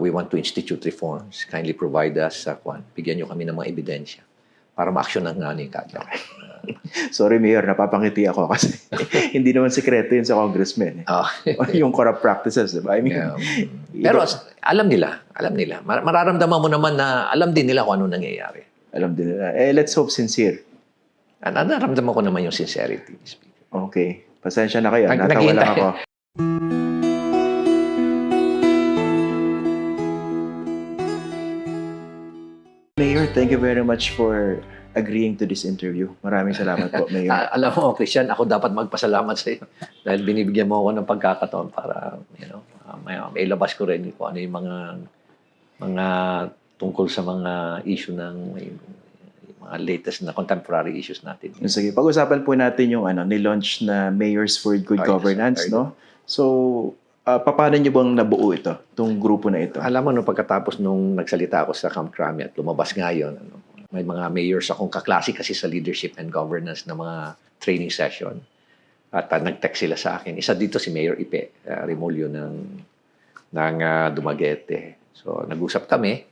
We want to institute reforms. Kindly provide us, bigyan nyo kami ng mga ebidensya para ma-actionan nga yung kagad. Sorry, Mayor, napapangiti ako kasi hindi naman sekreto yun sa congressman. Yung corrupt practices, di ba? I mean, Pero alam nila. Mararamdaman mo naman na alam din nila kung ano nangyayari. Alam din nila. Let's hope sincere. Nararamdaman ko naman yung sincerity. Okay. Pasensya na kayo. Natawa lang ako. Mayor, thank you very much for agreeing to this interview. Maraming salamat po, Mayor. Alam mo, Christian, ako dapat magpasalamat sa iyo dahil binibigyan mo ako ng pagkakataon para, may labas ko rin kung ano yung mga tungkol sa mga issue ng mga latest na contemporary issues natin. Sige, pag-usapan po natin yung ni-launch na Mayors for Good Governance, no? So, paano niyo bang nabuo ito, itong grupo na ito? Alam mo, pagkatapos nung nagsalita ako sa Camp Crame at lumabas ngayon, may mga mayors akong kaklase kasi sa leadership and governance na mga training session. At nag-text sila sa akin. Isa dito si Mayor Ipe Remolyo ng Dumaguete. So, nag-usap kami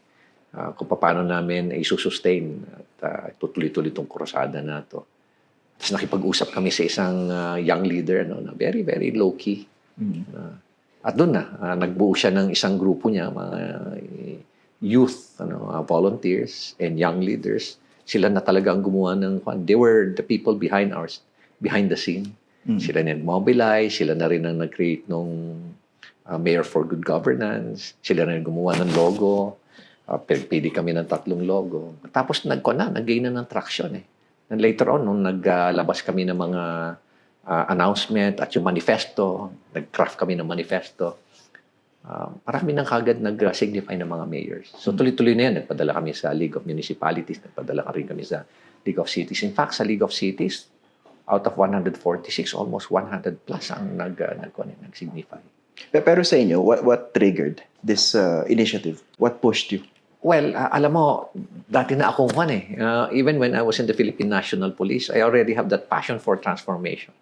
kung paano namin i-sustain at tutuloy-tuloy itong kurasada na ito. Tapos nakipag-usap kami sa isang young leader na very, very low-key. At doon nagbuo siya ng isang grupo niya, mga youth, volunteers and young leaders. Sila na talaga ang gumawa ng, they were the people behind the scene. Sila na nag-mobilize, sila na rin ang nag-create nung Mayor for Good Governance, sila na rin gumawa ng logo, pili kami ng 3 logo. Tapos nag-gain na ng traction And later on, nung naglabas kami ng mga announcement at yung manifesto, nag-craft kami ng manifesto, marami nang kagad nag-signify ng mga mayors. So tuloy-tuloy na yan. Nagpadala kami sa League of Municipalities, nagpadala rin kami sa League of Cities. In fact, sa League of Cities, out of 146, almost 100 plus ang nag-signify. Pero sa inyo, what triggered this initiative? What pushed you? Well, alam mo, dati na akong even when I was in the Philippine National Police, I already have that passion for transformation.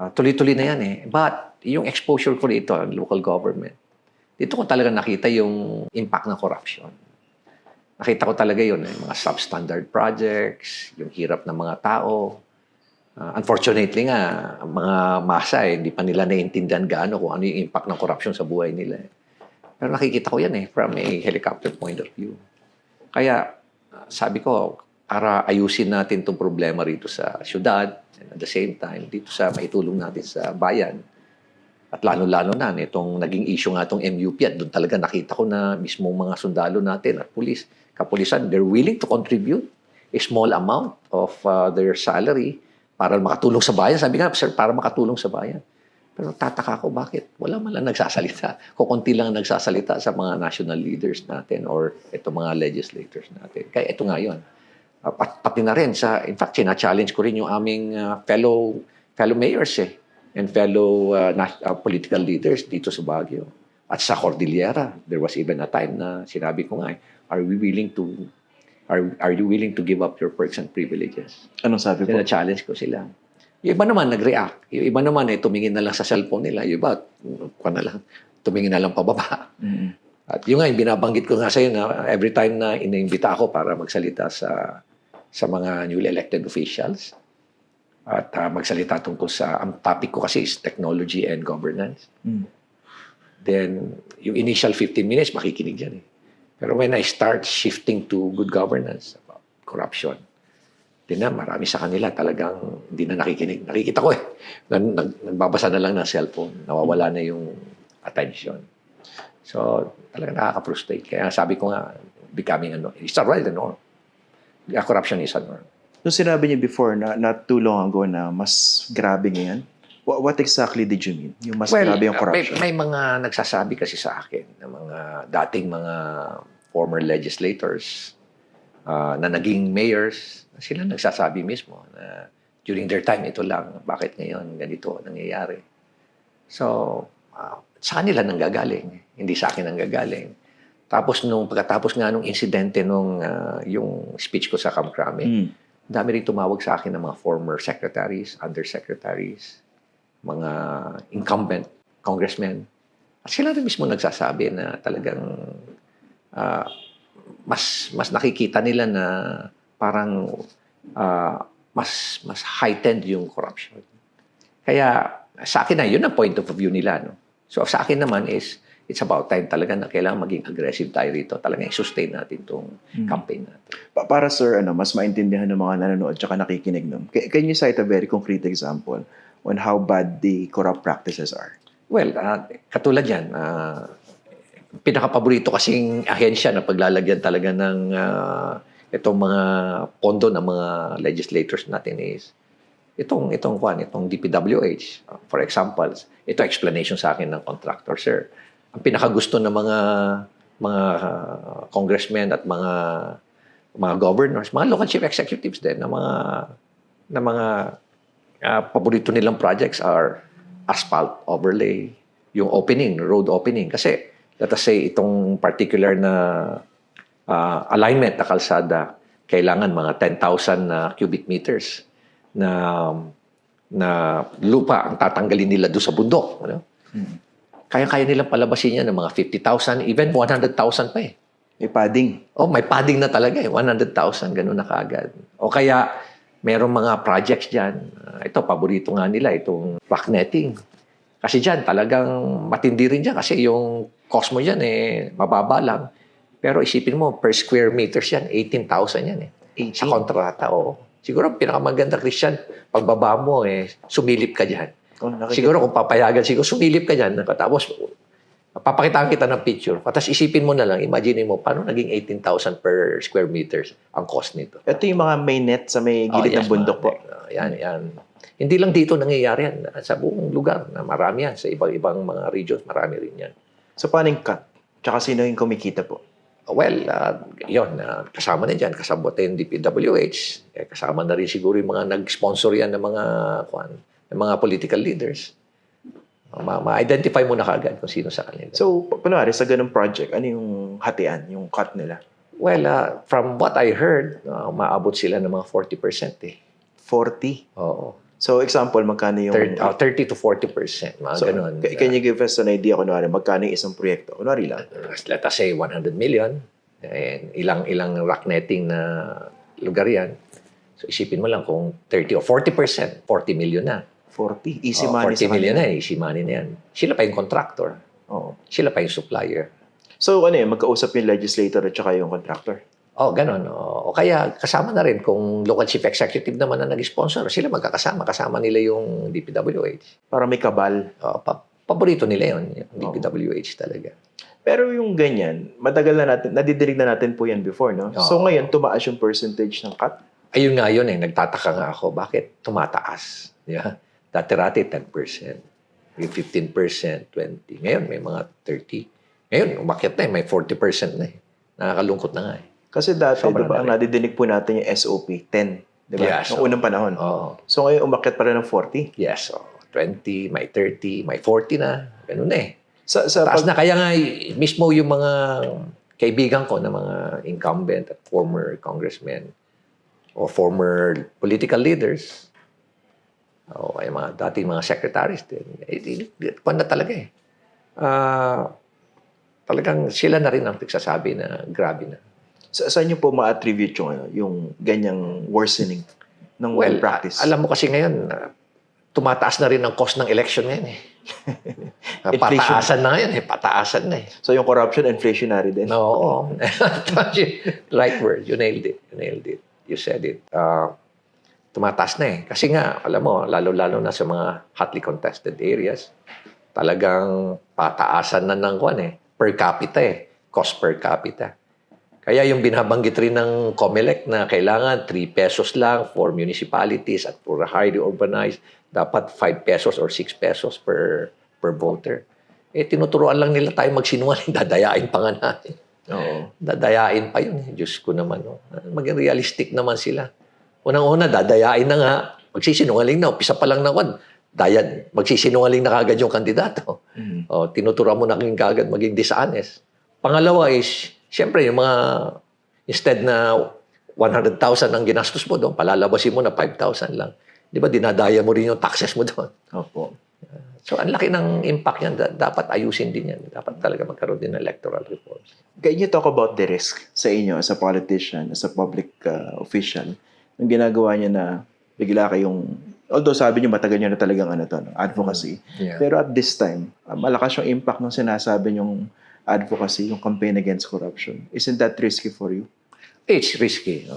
Tuloy-tuloy na yan But yung exposure ko dito, local government, dito ko talaga nakita yung impact ng corruption. Nakita ko talaga yun, mga substandard projects, yung hirap ng mga tao. Unfortunately nga, mga masa hindi pa nila naiintindihan gaano kung ano yung impact ng corruption sa buhay nila. Pero nakikita ko yan from a helicopter point of view. Kaya sabi ko, para ayusin natin itong problema rito sa syudad, and at the same time, dito sa maitulong natin sa bayan, at lalo-lalo na, itong naging issue nga itong MUP at doon talaga nakita ko na mismo mga sundalo natin at kapulisan, they're willing to contribute a small amount of their salary para makatulong sa bayan. Sabi nga, sir, para makatulong sa bayan. Pero tataka ko, bakit? Wala man lang nagsasalita. Kukunti lang nagsasalita sa mga national leaders natin or itong mga legislators natin. Kaya ito nga yun. Pati na rin, in fact, sina-challenge ko rin yung aming fellow mayors and fellow political leaders dito sa Baguio. At sa Cordillera, there was even a time na sinabi ko nga, are you willing to give up your perks and privileges? Anong sabi po? Sina-challenge ko sila. Yung iba naman nag-react. Yung iba naman tumingin na lang sa cellphone nila. Yung iba, tumingin na lang pababa. At yung nga, yung binabanggit ko nga sa'yo na every time na iniimbita ako para magsalita sa mga newly elected officials at magsalita tungkol ang topic ko kasi is technology and governance. Then, yung initial 15 minutes, makikinig dyan Pero when I start shifting to good governance, about corruption, marami sa kanila talagang hindi na nakikinig. Nakikita ko nagbabasa na lang ng cellphone. Nawawala na yung attention. So, talagang nakaka-frustrate. Kaya sabi ko nga, becoming it's a right norm. Corruption is a norm. Nung sinabi niyo before na not too long ago na mas grabe ngayon, what exactly did you mean? Yung mas grabe yung corruption? May mga nagsasabi kasi sa akin na mga dating mga former legislators na naging mayors, sila nagsasabi mismo na during their time ito lang, bakit ngayon ganito nangyayari. So, sa kanila nanggagaling, hindi sa akin nanggagaling. Tapos pagkatapos nga nung insidente yung speech ko sa Camp Crame, dami rin tumawag sa akin ng mga former secretaries, undersecretaries, mga incumbent congressmen At sila rin mismo nagsasabi na talagang ah, mas nakikita nila na parang mas heightened yung corruption. Kaya sa akin na yun ang point of view nila, no. So sa akin naman is it's about time talaga na kailangan maging aggressive tayo rito. Talagang i-sustain natin itong campaign natin. Para sir, mas maintindihan ng mga nanonood tsaka nakikinig nun. Can you cite a very concrete example on how bad the corrupt practices are? Well, katulad yan, pinakapaborito kasing ahensya na paglalagyan talaga ng itong mga pondo ng mga legislators natin is itong DPWH. For example, ito explanation sa akin ng contractor, sir. Ang pinakagusto ng mga congressmen at mga governors, mga local chief executives din na mga paborito nilang projects are asphalt overlay, yung road opening. Kasi, let us say, itong particular na alignment na kalsada, kailangan mga 10,000 na cubic meters na lupa ang tatanggalin nila doon sa bundok. Ano? Kaya nilang palabasin yan ng mga 50,000, even 100,000 pa eh. May padding. May padding na talaga eh. 100,000, ganun na kaagad. O kaya, merong mga projects dyan. Ito, paborito nga nila, itong rock netting. Kasi dyan, talagang matindi rin dyan. Kasi yung cost mo dyan mababa lang. Pero isipin mo, per square meters yan, 18,000 yan eh. 18? Sa kontrata, oo. Siguro, pinakamaganda, Christian, pagbaba mo sumilip ka dyan. Siguro kung papayagan, sumilip ka dyan. Tapos, papakitaan kita ng picture. Tapos isipin mo na lang, imagine mo, paano naging 18,000 per square meters ang cost nito? Ito yung mga may net sa may gilid ng bundok po. Yan. Hindi lang dito nangyayari yan. Sa buong lugar, na marami yan. Sa ibang mga regions, marami rin yan. So, paano yung cut? Tsaka sino yung kumikita po? Well, yun, kasama na dyan. Kasama yung DPWH. Kasama na rin siguro yung mga nag-sponsor yan ng mga political leaders. Ma-identify mo na kagad kung sino sa kanila. So, kunwari, sa ganung project, ano yung hatian, yung cut nila? Well, from what I heard, maabot sila ng mga 40% eh. 40? Oo. So, example, magkano yung... 30 to 40%. Mga So, ganun. can you give us an idea, kunwari, magkano yung isang proyekto? Kunwari lang. Let us say 100 million. And ilang rock netting na lugar yan. So, isipin mo lang kung 30 o 40%, 40 million na. 40? Easy money 40 sa million kanila. na, easy money na yan. Sila pa yung contractor. Oo. Sila pa yung supplier. So, magkausap yung legislator at saka yung contractor? Ganun. O kaya kasama na rin kung local chief executive naman na nag-sponsor. Sila magkakasama. Kasama nila yung DPWH. Para may kabal. Paborito nila yun, yung DPWH talaga. Pero yung ganyan, matagal na natin, nadidinig na natin po yan before, no? So, ngayon, tumaas yung percentage ng cut? Ayun nga yun nagtataka nga ako. Bakit tumataas? Yeah. Dati-rati 10%, may 15%, 20%. Ngayon may mga 30%. Ngayon umakyat na may 40% na Nakakalungkot na nga Kasi dati, Sobrang diba, ang nadidinig po natin yung SOP, 10. Diba? Yes, Noong unang panahon. So ngayon, umakyat pa rin ng 40. Yes, 20, may 30, may 40 na. Ganun na Taas na. Kaya nga mismo yung mga kaibigan ko na mga incumbent at former congressmen o former political leaders o ay mga dating mga secretaries din. Kung na talaga talagang sila na rin ang nagsasabi na grabe na. Saan nyo po ma-attribute yung ganyang worsening ng practice? Alam mo kasi ngayon, tumataas na rin ang cost ng election ngayon Pataasan na ngayon pataasan na So yung corruption, inflationary din? Oo. Right word. You nailed it. You said it. Tumataas na Kasi nga, alam mo, lalo-lalo na sa mga hotly contested areas, talagang pataasan na ng per capita cost per capita. Kaya yung binabanggit rin ng COMELEC na kailangan 3 pesos lang for municipalities at for highly urbanized, dapat 5 pesos or 6 pesos per voter. Tinuturuan lang nila tayo magsinungaling, dadayain pa nga natin. Oo. Dadayain pa yun. Diyos ko naman. Maging realistic naman sila. Unang-una, dadayain na nga. Magsisinungaling na. Umpisa pa lang na magsisinungaling na kagad yung kandidato. Tinuturuan mo na kagad maging dishonest. Pangalawa is, siyempre, yung mga, instead na 100,000 ang ginastos mo doon, palalabasin mo na 5,000 lang. Di ba, dinadaya mo rin yung taxes mo doon. Opo. So, ang laki ng impact yan. Dapat ayusin din yan. Dapat talaga magkaroon din ng electoral reforms. Can you talk about the risk sa inyo as a politician, as a public official, yung ginagawa niya na bigla kayong, although sabi niyo matagal niyo na talagang advocacy, Yeah. pero at this time, malakas yung impact ng sinasabi niyong advocacy, yung campaign against corruption. Isn't that risky for you? It's risky.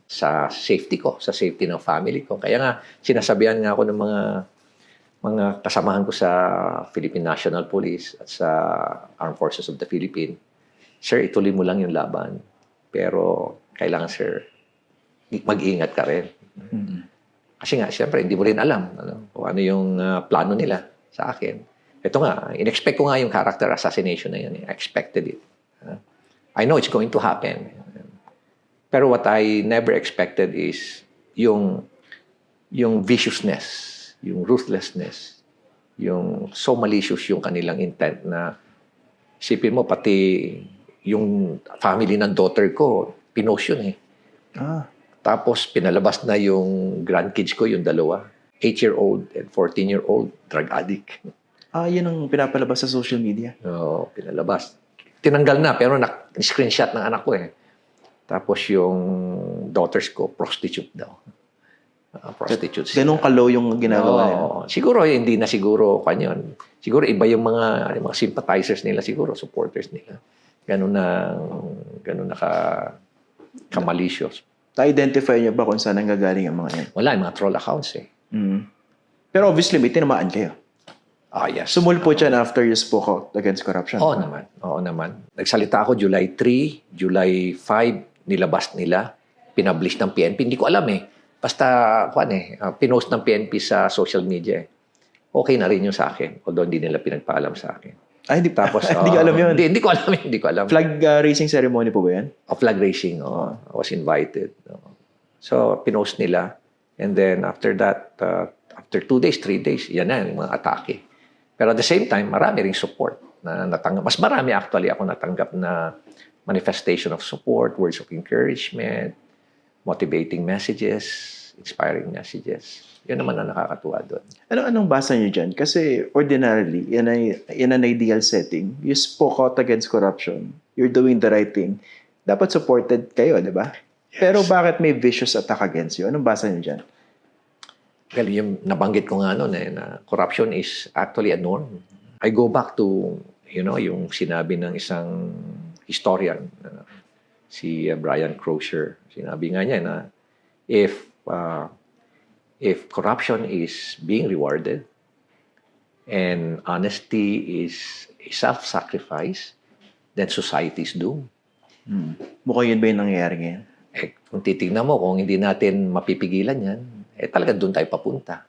Sa safety ko, sa safety ng family ko. Kaya nga, sinasabihan nga ako ng mga kasamahan ko sa Philippine National Police at sa Armed Forces of the Philippines. Sir, ituloy mo lang yung laban. Pero kailangan, sir, mag-ingat ka rin. Kasi nga, siyempre, hindi mo rin alam kung ano yung plano nila sa akin. Ito nga, in-expect ko nga yung character assassination na yun. I expected it. I know it's going to happen. Pero what I never expected is yung viciousness, yung ruthlessness, yung so malicious yung kanilang intent na isipin mo, pati yung family ng daughter ko, pinost yun eh. Tapos pinalabas na yung grandkids ko, yung dalawa, 8-year-old and 14-year-old drug addict. Yun ang pinapalabas sa social media. Oo, pinalabas. Tinanggal na, pero screenshot ng anak ko eh. Tapos yung daughters ko, prostitute daw. Prostitutes. Ganun ka-low yung ginagawa nila. Siguro, hindi na siguro kanyon. Siguro, iba yung mga sympathizers nila siguro, supporters nila. Ganun na ka-malicious. Na-identify niyo ba kung saan nanggagaling ang mga yan? Wala, yung mga troll accounts eh. Pero obviously, may tinamaan kayo. Yes. Sumulpo siya after you spoke out against corruption. Oo naman. Nagsalita ako July 3, July 5, nilabas nila, pinablish ng PNP. Hindi ko alam eh. Basta, pinost ng PNP sa social media. Okay na rin yung sa akin. Although hindi nila pinagpaalam sa akin. Hindi. Tapos, hindi ko alam yun. Hindi ko alam. Hindi ko alam. Flag raising ceremony po ba yan? Flag raising. I was invited. So, pinost nila. And then, after that, after 2 days, 3 days, yan na yung mga atake. Pero at the same time, marami ring support na natanggap. Mas marami actually ako natanggap na manifestation of support, words of encouragement, motivating messages, inspiring messages. Yun naman ang nakakatuwa doon. Anong basa niyo dyan? Kasi ordinarily, in an ideal setting, you spoke out against corruption. You're doing the right thing. Dapat supported kayo, di ba? Yes. Pero bakit may vicious attack against you? Anong basa niyo dyan? Well, yung nabanggit ko nga noon na corruption is actually a norm. I go back to, yung sinabi ng isang historian, si Brian Crozier. Sinabi nga niya na if corruption is being rewarded and honesty is a self-sacrifice, then society is doomed. Mukhang yun ba yung nangyayari ngayon? Kung titignan mo, kung hindi natin mapipigilan yan, talaga doon tayo papunta.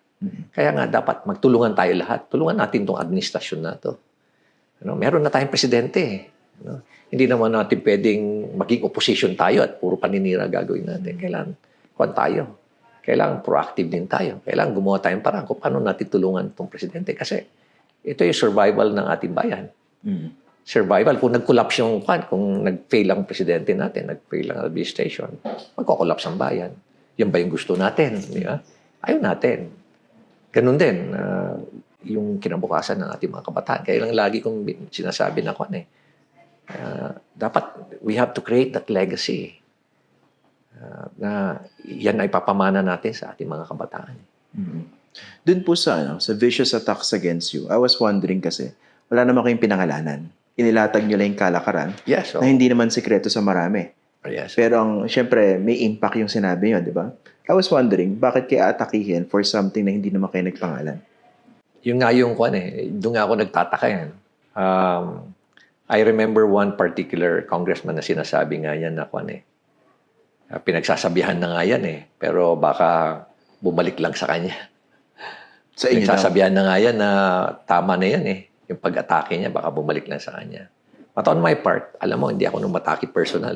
Kaya nga dapat magtulungan tayo lahat. Tulungan natin itong administrasyon na ito. Meron na tayong presidente eh. Hindi naman natin pwedeng maging opposition tayo at puro paninira gagawin natin. Kailangan proactive din tayo. Kailangan gumawa tayong parang kung paano natin tulungan itong presidente. Kasi ito yung survival ng ating bayan. Survival. Kung nag-collapse kung nag-fail ang presidente natin, nag-fail ang administration, magko-collapse ang bayan. Yan ba yung gusto natin? Ayaw natin. Ganun din, yung kinabukasan ng ating mga kabataan. Kaya lang lagi kong sinasabi na dapat we have to create that legacy na yan ay papamana natin sa ating mga kabataan. Doon po sa vicious attacks against you, I was wondering kasi, wala naman kayong pinangalanan. Inilatag nyo lang yung kalakaran na hindi naman sikreto sa marami. Yes. Pero syempre, may impact yung sinabi nyo, di ba? I was wondering, bakit kayo atakihin for something na hindi naman kayo nagpangalan? Yung nga yung doon nga ako nagtataka yan. I remember one particular congressman na sinasabi nga yan na pinagsasabihan na nga yan pero baka bumalik lang sa kanya. Sa inyo pinagsasabihan na nga yan na tama na yan yung pag-atake niya baka bumalik lang sa kanya. But on my part, alam mo, hindi ako nung matake personal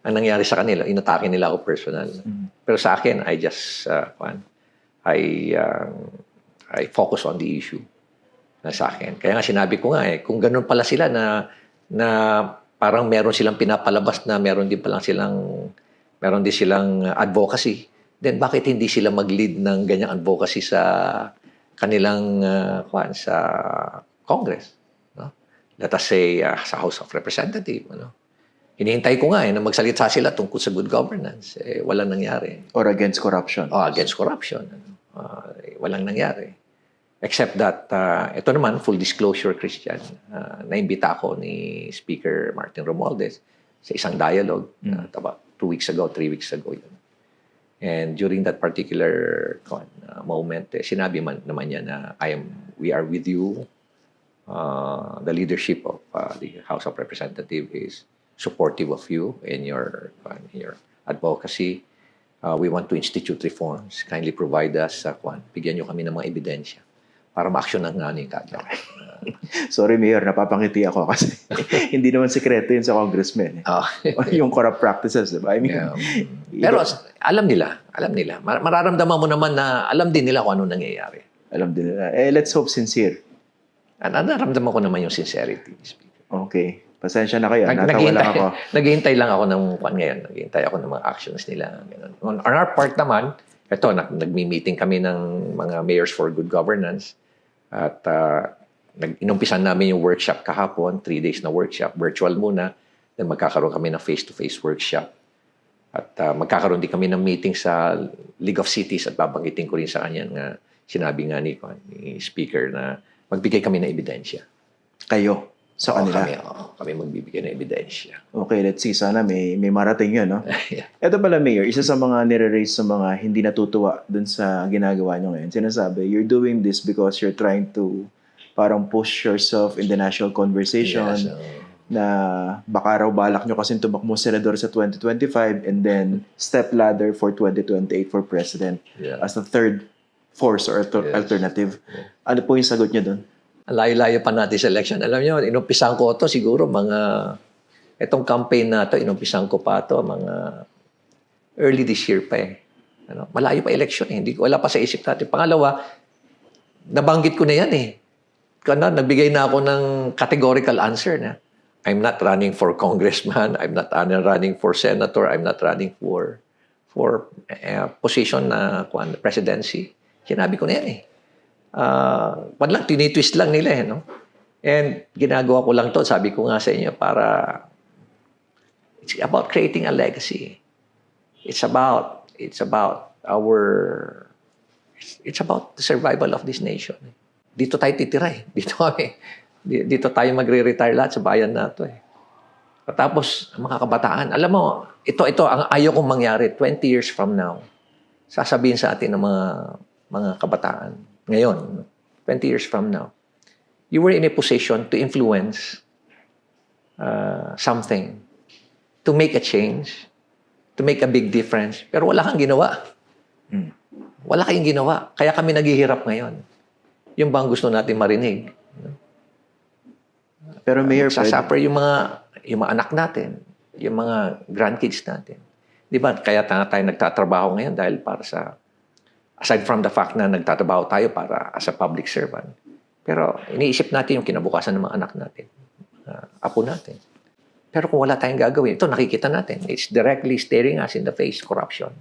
Ang nangyari sa kanila, inatake nila ako personal. Pero sa akin, I just I focus on the issue na sa akin. Kaya nga sinabi ko nga kung ganun pala sila na parang meron silang pinapalabas na meron din silang advocacy, then bakit hindi sila mag-lead ng ganyang advocacy sa kanilang sa Congress. No? Let us say sa House of Representatives. Ano? Hinihintay ko nga na magsalita sila tungkol sa good governance. Walang nangyari. Or against corruption. Against corruption. Ano? Walang nangyari. Except that, ito naman, full disclosure, Christian, naimbita ako ni Speaker Martin Romualdez sa isang dialogue about 2 weeks ago, 3 weeks ago yun. And during that particular moment, sinabi naman niya na we are with you. The leadership of the House of Representatives is supportive of you in your advocacy. We want to institute reforms. Kindly provide us, bigyan niyo kami ng mga ebidensya para ma-action ng namin kagad. Sorry, Mayor, napapangiti ako kasi hindi naman sekreto yun sa congressman. Yung corrupt practices, diba? I mean, Pero alam nila. Mararamdaman mo naman na alam din nila kung ano nangyayari. Alam din nila. Let's hope sincere. Naramdaman ko naman yung sincerity. Okay. Pasensya na kayo. Natawa lang ako. Naghihintay lang ako ng ngayon. Naghihintay ako ng mga actions nila. Ganun. On our part naman, ito, nagmi-meeting kami ng mga mayors for good governance. At inumpisan namin yung workshop kahapon, 3 days na workshop, virtual muna. Then magkakaroon kami ng face-to-face workshop. At magkakaroon din kami ng meeting sa League of Cities at babanggitin ko rin sa kanya na sinabi nga ni Speaker na magbigay kami ng ebidensya. Kayo? Sa kanila? Kami magbibigay ng ebidensya. Okay, let's see. Sana may marating yun, no? Yeah. Ito pala, Mayor, isa sa mga nire-raise sa mga hindi natutuwa dun sa ginagawa nyo ngayon. Sinasabi, you're doing this because you're trying to parang push yourself in the national conversation. Yes, na baka raw balak nyo kasi tumakbo senador sa 2025 and then step ladder for 2028 for president as the third force or alternative. Ano po yung sagot nyo dun? Ang layo-layo pa natin sa election. Alam niyo, inumpisan ko ito siguro itong campaign na ito, inumpisan ko pa ito mga early this year pa eh. Malayo pa election eh. Wala pa sa isip natin. Pangalawa, nabanggit ko na yan eh. Nagbigay na ako ng categorical answer na I'm not running for congressman, I'm not running for senator, I'm not running for position na presidency. Sinabi ko na yan eh. Lang, tinitwist lang nila eh, no? And ginagawa ko lang to, sabi ko nga sa inyo, para it's about creating a legacy. It's about the survival of this nation. Dito tayo titira eh. Dito tayo magre-retire lahat sa bayan na ito eh. Tapos, mga kabataan, alam mo, ito ang ayaw kong mangyari 20 years from now. Sasabihin sa atin ng mga kabataan, ngayon, 20 years from now, you were in a position to influence something, to make a change, to make a big difference, pero wala kang ginawa. Wala kayong ginawa. Kaya kami naghihirap ngayon. Yung bang gusto natin marinig. Pero Mayor, sasuffer yung mga anak natin, yung mga grandkids natin. Di ba? Kaya tayo nagtatrabaho ngayon dahil para sa aside from the fact na nagtatrabaho tayo para as a public servant. Pero iniisip natin yung kinabukasan ng mga anak natin, apo natin. Pero kung wala tayong gagawin, ito nakikita natin. It's directly staring us in the face, corruption.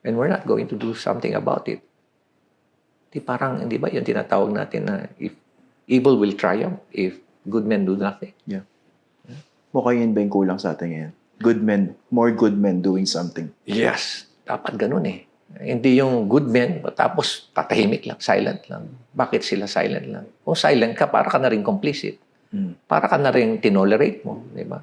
And we're not going to do something about it. Di ba yung tinatawag natin na if evil will triumph, if good men do nothing. Yeah. Mukhang yun ba yung kulang sa atin ngayon? Good men, more good men doing something. Yes. Dapat ganun eh. Hindi yung good men, tapos tatahimik lang, silent lang. Bakit sila silent lang? Kung silent ka, para ka na rin complicit. Para ka na rin tinolerate mo, di ba?